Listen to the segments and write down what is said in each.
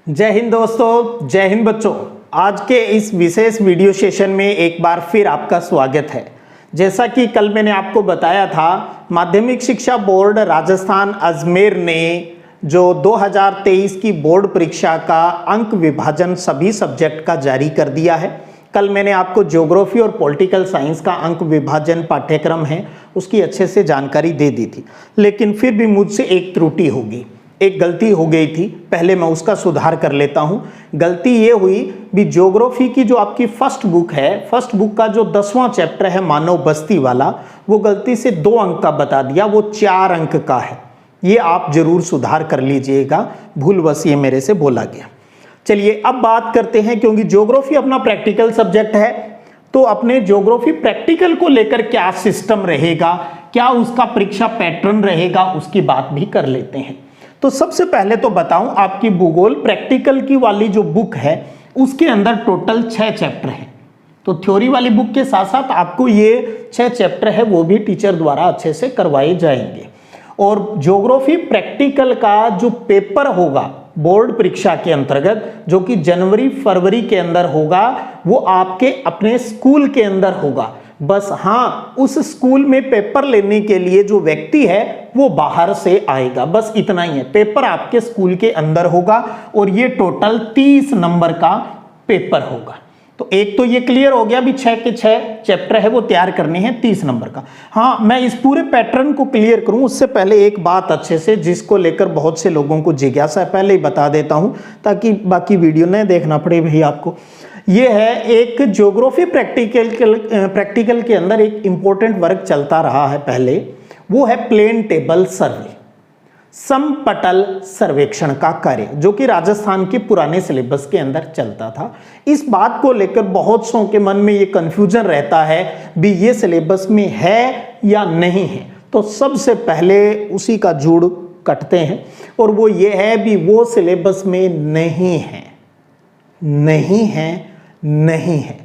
जय हिंद दोस्तों, जय हिंद बच्चों। आज के इस विशेष वीडियो सेशन में एक बार फिर आपका स्वागत है। जैसा कि कल मैंने आपको बताया था, माध्यमिक शिक्षा बोर्ड राजस्थान अजमेर ने जो 2023 की बोर्ड परीक्षा का अंक विभाजन सभी सब्जेक्ट का जारी कर दिया है। कल मैंने आपको ज्योग्राफी और पॉलिटिकल साइंस का अंक विभाजन पाठ्यक्रम है उसकी अच्छे से जानकारी दे दी थी, लेकिन फिर भी मुझसे एक त्रुटि होगी, एक गलती हो गई थी। पहले मैं उसका सुधार कर लेता हूं। गलती ये हुई भी, ज्योग्राफी की जो आपकी फर्स्ट बुक है, फर्स्ट बुक का जो 10वां चैप्टर है मानव बस्ती वाला, वो गलती से 2 अंक का बता दिया, वो 4 अंक का है। ये आप जरूर सुधार कर लीजिएगा, भूलवश ये मेरे से बोला गया। चलिए अब बात करते हैं, क्योंकि ज्योग्राफी अपना प्रैक्टिकल सब्जेक्ट है, तो अपने ज्योग्राफी प्रैक्टिकल को लेकर क्या सिस्टम रहेगा, क्या उसका परीक्षा पैटर्न रहेगा, उसकी बात भी कर लेते हैं। तो सबसे पहले तो बताऊं, आपकी भूगोल प्रैक्टिकल की वाली जो बुक है उसके अंदर टोटल 6 चैप्टर हैं। तो थ्योरी वाली बुक के साथ साथ आपको ये 6 चैप्टर है वो भी टीचर द्वारा अच्छे से करवाए जाएंगे। और ज्योग्राफी प्रैक्टिकल का जो पेपर होगा बोर्ड परीक्षा के अंतर्गत, जो कि जनवरी फरवरी के अंदर होगा, वो आपके अपने स्कूल के अंदर होगा। बस हाँ, उस स्कूल में पेपर लेने के लिए जो व्यक्ति है वो बाहर से आएगा, बस इतना ही है। पेपर आपके स्कूल के अंदर होगा और ये टोटल 30 नंबर का पेपर होगा। तो एक तो ये क्लियर हो गया भी 6 के 6 चैप्टर है वो तैयार करने हैं 30 नंबर का। हाँ, मैं इस पूरे पैटर्न को क्लियर करूं उससे पहले एक बात अच्छे से, जिसको लेकर बहुत से लोगों को जिज्ञासा है, पहले ही बता देता हूं ताकि बाकी वीडियो न देखना पड़े भाई आपको। ये है एक ज्योग्राफी प्रैक्टिकल के अंदर एक इंपॉर्टेंट वर्क चलता रहा है पहले, वो है प्लेन टेबल सर्वे, समपटल सर्वेक्षण का कार्य, जो कि राजस्थान के पुराने सिलेबस के अंदर चलता था। इस बात को लेकर बहुत सौ के मन में ये कंफ्यूजन रहता है भी ये सिलेबस में है या नहीं है। तो सबसे पहले उसी का जूड़ कटते हैं, और वो ये है भी वो सिलेबस में नहीं है, नहीं है, नहीं है।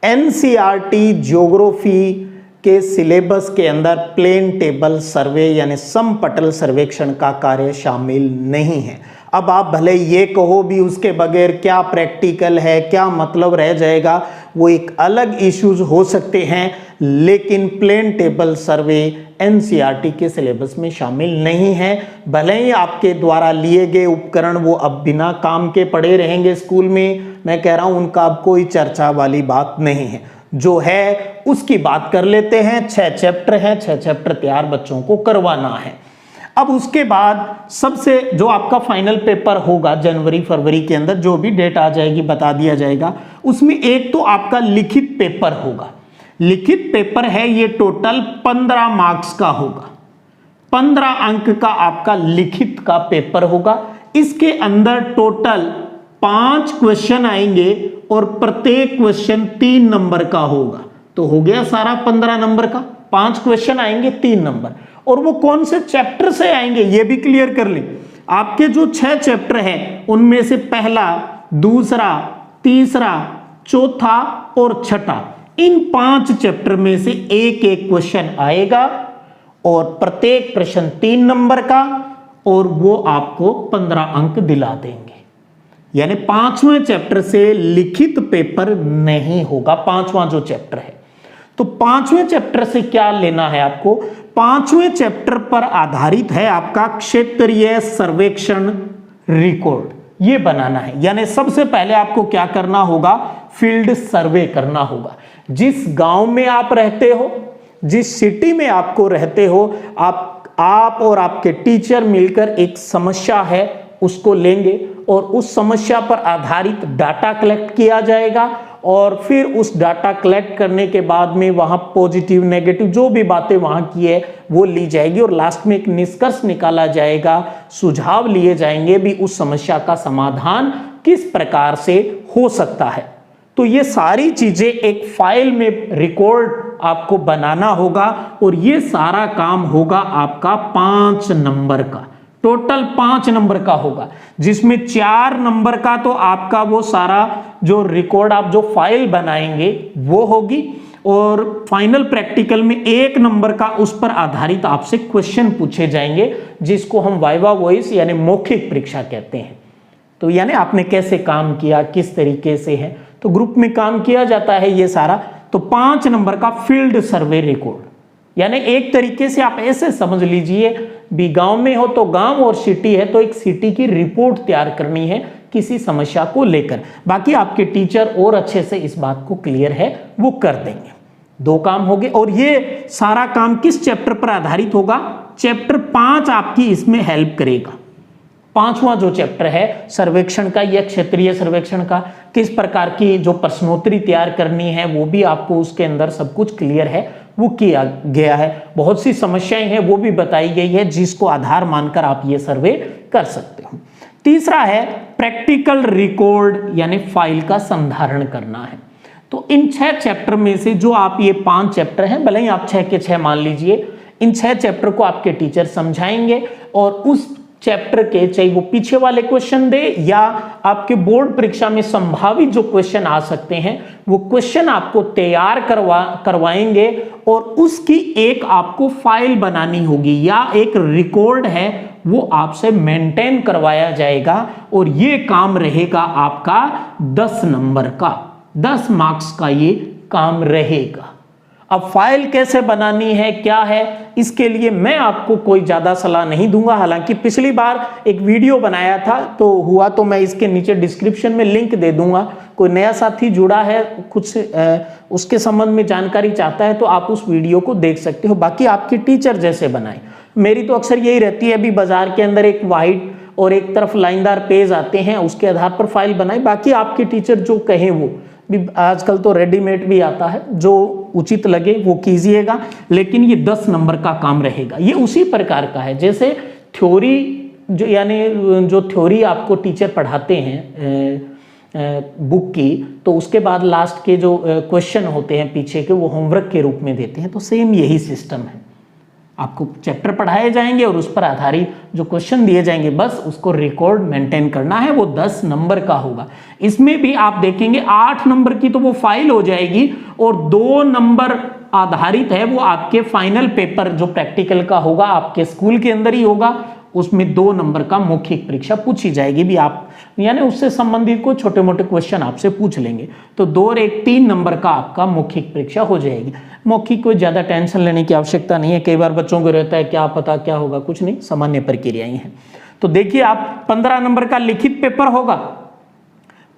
एनसीईआरटी ज्योग्राफी के सिलेबस के अंदर प्लेन टेबल सर्वे यानी समपटल सर्वेक्षण का कार्य शामिल नहीं है। अब आप भले ये कहो भी उसके बगैर क्या प्रैक्टिकल है, क्या मतलब रह जाएगा, वो एक अलग इश्यूज हो सकते हैं, लेकिन प्लेन टेबल सर्वे एनसीईआरटी के सिलेबस में शामिल नहीं है। भले ही आपके द्वारा लिए गए उपकरण वो अब बिना काम के पड़े रहेंगे स्कूल में, मैं कह रहा हूं उनका अब कोई चर्चा वाली बात नहीं है। जो है उसकी बात कर लेते हैं। 6 चैप्टर हैं, 6 चैप्टर तैयार बच्चों को करवाना है। अब उसके बाद सबसे जो आपका फाइनल पेपर होगा जनवरी फरवरी के अंदर, जो भी डेट आ जाएगी बता दिया जाएगा, उसमें एक तो आपका लिखित पेपर होगा। लिखित पेपर है ये टोटल 15 मार्क्स का होगा, 15 अंक का आपका लिखित का पेपर होगा। इसके अंदर टोटल 5 क्वेश्चन आएंगे और प्रत्येक क्वेश्चन 3 नंबर का होगा। तो हो गया सारा 15 नंबर का, 5 क्वेश्चन आएंगे 3 नंबर। और वो कौन से चैप्टर से आएंगे ये भी क्लियर कर लें। आपके जो 6 चैप्टर हैं उनमें से पहला, दूसरा, तीसरा, चौथा और छठा, इन 5 चैप्टर में से एक एक क्वेश्चन आएगा और प्रत्येक प्रश्न 3 नंबर का, और वो आपको 15 अंक दिला देंगे। यानी 5वें चैप्टर से लिखित पेपर नहीं होगा, 5वां जो चैप्टर है। तो 5वें चैप्टर से क्या लेना है आपको? 5वें चैप्टर पर आधारित है आपका क्षेत्रीय सर्वेक्षण रिकॉर्ड, ये बनाना है। यानी सबसे पहले आपको क्या करना होगा? फील्ड सर्वे करना होगा। जिस गांव में आप रहते हो, जिस सिटी में आपको रहते हो, आप और आपके टीचर मिलकर एक समस्या है उसको लेंगे और उस समस्या पर आधारित डाटा कलेक्ट किया जाएगा, और फिर उस डाटा कलेक्ट करने के बाद में वहां पॉजिटिव नेगेटिव जो भी बातें वहां की है वो ली जाएगी, और लास्ट में एक निष्कर्ष निकाला जाएगा, सुझाव लिए जाएंगे भी उस समस्या का समाधान किस प्रकार से हो सकता है। तो ये सारी चीजें एक फाइल में रिकॉर्ड आपको बनाना होगा, और ये सारा काम होगा आपका 5 नंबर का, टोटल 5 नंबर का होगा, जिसमें 4 नंबर का तो आपका वो सारा जो रिकॉर्ड आप जो फाइल बनाएंगे वो होगी, और फाइनल प्रैक्टिकल में 1 नंबर का उस पर आधारित आपसे क्वेश्चन पूछे जाएंगे, जिसको हम वाइवा वॉइस यानी मौखिक परीक्षा कहते हैं। तो यानी आपने कैसे काम किया, किस तरीके से है, तो ग्रुप में काम किया जाता है ये सारा। तो 5 नंबर का फील्ड सर्वे रिकॉर्ड, यानी एक तरीके से आप ऐसे समझ लीजिए भी गांव में हो तो गांव और सिटी है तो एक सिटी की रिपोर्ट तैयार करनी है किसी समस्या को लेकर। बाकी आपके टीचर और अच्छे से इस बात को क्लियर है वो कर देंगे। 2 काम हो गए। और ये सारा काम किस चैप्टर पर आधारित होगा? चैप्टर 5 आपकी इसमें हेल्प करेगा। 5वां जो चैप्टर है सर्वेक्षण का या क्षेत्रीय सर्वेक्षण का, किस प्रकार की जो प्रश्नोत्तरी तैयार करनी है वो भी आपको उसके अंदर सब कुछ क्लियर है, वो किया गया है। बहुत सी समस्याएं हैं वो भी बताई गई है जिसको आधार मानकर आप ये सर्वे कर सकते हो। तीसरा है प्रैक्टिकल रिकॉर्ड, यानी फाइल का संधारण करना है। तो इन 6 चैप्टर में से जो आप ये 5 चैप्टर हैं, भले ही आप 6 के 6 मान लीजिए, इन 6 चैप्टर को आपके टीचर समझाएंगे और उस चैप्टर के चाहे वो पीछे वाले क्वेश्चन दे या आपके बोर्ड परीक्षा में संभावित जो क्वेश्चन आ सकते हैं वो क्वेश्चन आपको तैयार करवाएंगे और उसकी एक आपको फाइल बनानी होगी या एक रिकॉर्ड है वो आपसे मेंटेन करवाया जाएगा। और ये काम रहेगा आपका 10 नंबर का, 10 मार्क्स का ये काम रहेगा। अब फाइल कैसे बनानी है, क्या है, इसके लिए मैं आपको कोई ज़्यादा सलाह नहीं दूंगा। हालांकि पिछली बार एक वीडियो बनाया था तो हुआ तो मैं इसके नीचे डिस्क्रिप्शन में लिंक दे दूंगा। कोई नया साथी जुड़ा है, कुछ उसके संबंध में जानकारी चाहता है तो आप उस वीडियो को देख सकते हो। बाकी आपके टीचर जैसे बनाए, मेरी तो अक्सर यही रहती है, अभी बाजार के अंदर एक वाइट और एक तरफ लाइनदार पेज आते हैं, उसके आधार पर फाइल बनाए। बाकी आपके टीचर जो कहें वो भी, आजकल तो रेडीमेड भी आता है, जो उचित लगे वो कीजिएगा। लेकिन ये 10 नंबर का काम रहेगा। ये उसी प्रकार का है जैसे थ्योरी, जो यानी जो थ्योरी आपको टीचर पढ़ाते हैं बुक की, तो उसके बाद लास्ट के जो क्वेश्चन होते हैं पीछे के वो होमवर्क के रूप में देते हैं। तो सेम यही सिस्टम है, आपको चैप्टर पढ़ाए जाएंगे और उस पर आधारित जो क्वेश्चन दिए जाएंगे बस उसको रिकॉर्ड मेंटेन करना है। वो 10 नंबर का होगा। इसमें भी आप देखेंगे 8 नंबर की तो वो फाइल हो जाएगी और 2 नंबर आधारित है वो आपके फाइनल पेपर जो प्रैक्टिकल का होगा आपके स्कूल के अंदर ही होगा। उसमें 2 नंबर का मौखिक परीक्षा पूछी जाएगी भी, आप यानी उससे संबंधित कोई छोटे मोटे क्वेश्चन आपसे पूछ लेंगे। तो 2 और 1 3 नंबर का आपका मौखिक परीक्षा हो जाएगी। मौखिक कोई ज़्यादा टेंशन लेने की आवश्यकता नहीं है। कई बार बच्चों को रहता है क्या पता क्या होगा, कुछ नहीं, सामान्य प्रक्रियाएं हैं। तो देखिए आप 15 नंबर का लिखित पेपर होगा,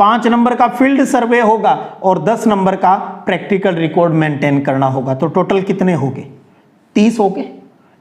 5 नंबर का फील्ड सर्वे होगा और 10 नंबर का प्रैक्टिकल रिकॉर्ड मेंटेन करना होगा। तो टोटल कितने हो गए? 30 हो गए।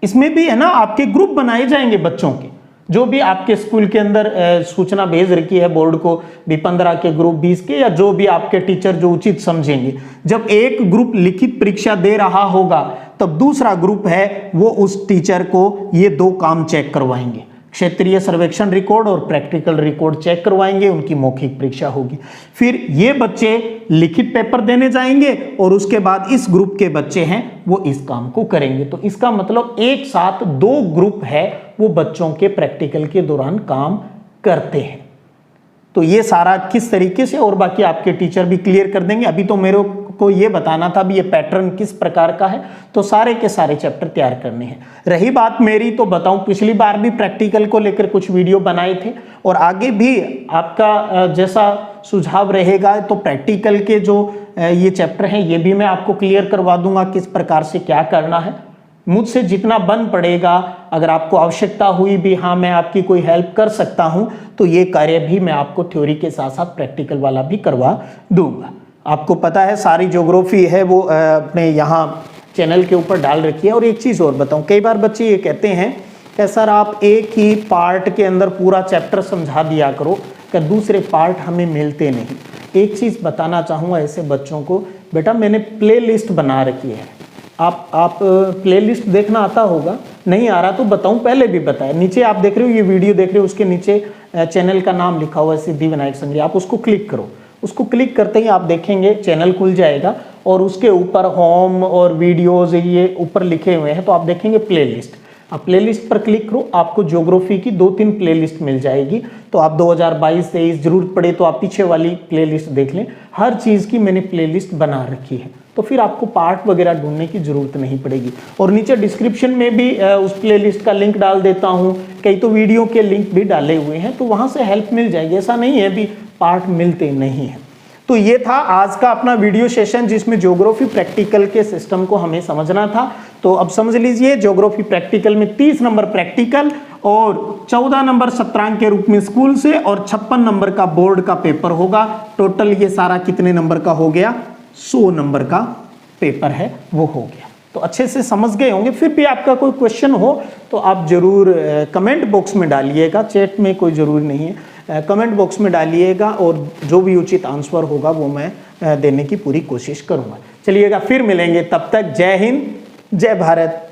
इसमें भी है ना आपके ग्रुप बनाए जाएंगे बच्चों के, जो भी आपके स्कूल के अंदर सूचना भेज रखी है बोर्ड को भी 15 के ग्रुप 20 के, या जो भी आपके टीचर जो उचित समझेंगे। जब एक ग्रुप लिखित परीक्षा दे रहा होगा तब दूसरा ग्रुप है वो उस टीचर को ये 2 काम चेक करवाएंगे, क्षेत्रीय सर्वेक्षण रिकॉर्ड और प्रैक्टिकल रिकॉर्ड चेक करवाएंगे, उनकी मौखिक परीक्षा होगी। फिर ये बच्चे लिखित पेपर देने जाएंगे और उसके बाद इस ग्रुप के बच्चे हैं वो इस काम को करेंगे। तो इसका मतलब एक साथ 2 ग्रुप है वो बच्चों के प्रैक्टिकल के दौरान काम करते हैं। तो ये सारा किस तरीके से, और बाकी आपके टीचर भी क्लियर कर देंगे। अभी तो मेरे को ये बताना था भी ये पैटर्न किस प्रकार का है, तो सारे के सारे चैप्टर तैयार करने हैं। रही बात मेरी तो बताऊं, पिछली बार भी प्रैक्टिकल को लेकर कुछ वीडियो बनाए थे और आगे भी आपका जैसा सुझाव रहेगा तो प्रैक्टिकल के जो ये चैप्टर हैं ये भी मैं आपको क्लियर करवा दूंगा किस प्रकार से क्या करना है। मुझसे जितना बन पड़ेगा, अगर आपको आवश्यकता हुई भी, हाँ मैं आपकी कोई हेल्प कर सकता हूं, तो ये कार्य भी मैं आपको थ्योरी के साथ साथ प्रैक्टिकल वाला भी करवा दूंगा। आपको पता है सारी ज्योग्राफी है वो अपने यहाँ चैनल के ऊपर डाल रखी है। और एक चीज़ और बताऊं, कई बार बच्चे ये कहते हैं कि सर आप एक ही पार्ट के अंदर पूरा चैप्टर समझा दिया करो, कि दूसरे पार्ट हमें मिलते नहीं। एक चीज़ बताना चाहूँगा ऐसे बच्चों को, बेटा मैंने प्ले लिस्ट बना रखी है। आप प्ले लिस्ट देखना आता होगा, नहीं आ रहा तो बताऊं, पहले भी बताया। नीचे आप देख रहे हो, ये वीडियो देख रहे हो, उसके नीचे चैनल का नाम लिखा हुआ है सिद्धिविनायक संघ। आप उसको क्लिक करो, उसको क्लिक करते ही आप देखेंगे चैनल खुल जाएगा और उसके ऊपर होम और वीडियोज ये ऊपर लिखे हुए हैं, तो आप देखेंगे प्ले लिस्ट। आप प्ले लिस्ट पर क्लिक करो, आपको ज्योग्राफी की 2-3 प्ले लिस्ट मिल जाएगी। तो आप 2022-23 जरूरत पड़े तो आप पीछे वाली प्ले लिस्ट देख लें। हर चीज़ की मैंने प्ले लिस्ट बना रखी है, तो फिर आपको पार्ट वगैरह ढूंढने की जरूरत नहीं पड़ेगी। और नीचे डिस्क्रिप्शन में भी उस प्ले लिस्ट का लिंक डाल देता हूँ, कई तो वीडियो के लिंक भी डाले हुए हैं, तो वहाँ से हेल्प मिल जाएगी। ऐसा नहीं है भी पार्ट मिलते नहीं हैं। तो ये था आज का अपना वीडियो सेशन जिसमें ज्योग्राफी प्रैक्टिकल के सिस्टम को हमें समझना था। तो अब समझ लीजिए ज्योग्राफी प्रैक्टिकल में 30 नंबर प्रैक्टिकल और 14 नंबर सत्रांक के रूप में स्कूल से और 56 नंबर का बोर्ड का पेपर होगा। टोटल ये सारा कितने नंबर का हो गया? 100 नंबर का पेपर है वो हो गया। तो अच्छे से समझ गए होंगे। फिर भी आपका कोई क्वेश्चन हो तो आप जरूर कमेंट बॉक्स में डालिएगा, चैट में कोई ज़रूरी नहीं है, कमेंट बॉक्स में डालिएगा और जो भी उचित आंसर होगा वो मैं देने की पूरी कोशिश करूँगा। चलिएगा, फिर मिलेंगे, तब तक जय हिंद, जय भारत।